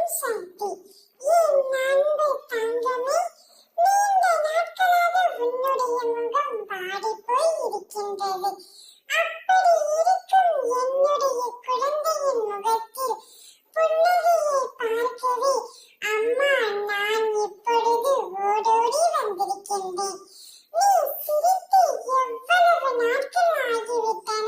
சக்தி. என் அன்பு தங்கமே, நீண்ட நாட்களாக உன்னுடைய முகம் வாடிப் போய் இருக்கின்றது. அப்படி இருக்கும் என்னுடைய குழந்தையின் முகத்தில் புன்னகையை பார்க்கவே அம்மா நான் இப்பொழுது ஓடோடி வந்திருக்கின்றேன். நீ சிரித்து எவ்வளவு நாட்கள் ஆகிவிட்டன.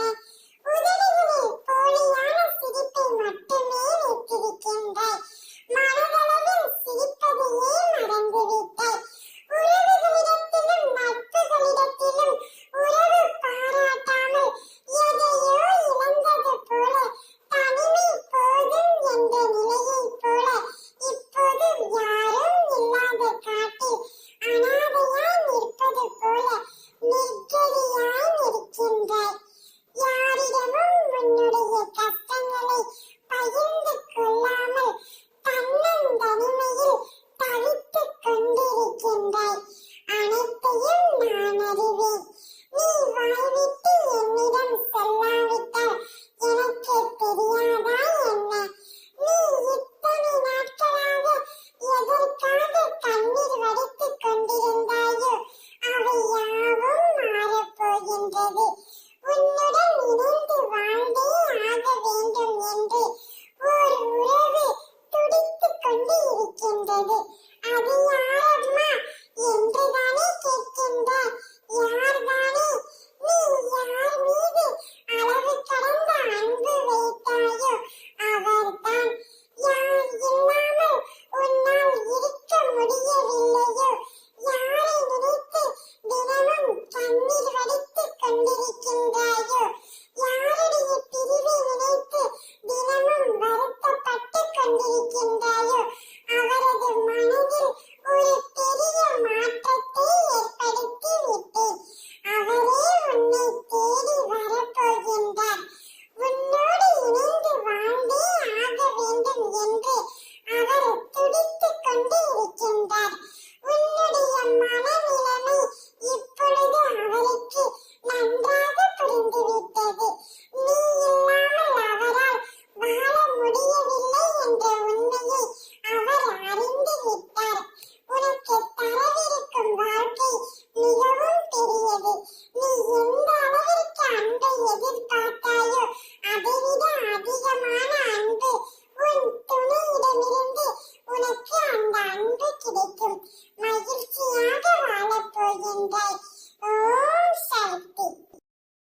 உதடுகளில் போலியான சிரிப்பை மட்டுமே வைத்திருக்கின்றாய். மனதளவில் சிரிப்பதையே மறந்துவிட்டாய். உறவுகளிடத்திலும் நட்புகளிடத்திலும் உறவு பாராட்டாமல் எதையோ இழந்தது போல, தனிமை போதும் என்ற நிலையைப் போல, இப்போது யாரும் இல்லாத காட்டில் அனாதையாய் நிற்பது போல நிர்கதியாய் நிற்கின்றாய். யாரிடமும் உன்னுடைய கஷ்டங்களை பகிர்ந்து கொள்ளாமல் தன்னந்தனிமையில் தவித்துக் கொண்டிருக்கின்றாய். அனைத்தையும் நான் அறிவேன். நீ வாய்விட்டு என்னிடம் சொல்லாவிட்டால் எனக்கு தெரியாதா என்ன? நீ இத்தனை நாட்களாக எதற்காக கண்ணீர் வடித்துக் கொண்டிருந்தாயோ அவை யாவும் மாறப்போகின்றது. உன்னுடன் இணைந்து வாழ்ந்தே ஆக வேண்டும் என்று ஓர் உறவு துடித்துக் கொண்டு இருக்கின்றது. அது யாரம்மா என்றுதானே கேட்கின்றாய். யார்தானே? நீ யார் மீது அளவு கடந்த அன்பு வைத்தாயோ அவர்தான். யார் இல்லாமல் உன்னால் இருக்க முடியவில்லையோ, யாரை நினைத்து தினமும் கண்ணீர் வடித்துக் கொண்டிருக்கின்றாயோ, யாருடைய பிரிவை நினைத்து தினமும் வருத்தப்பட்டுக் கொண்டிருக்கின்றாயோ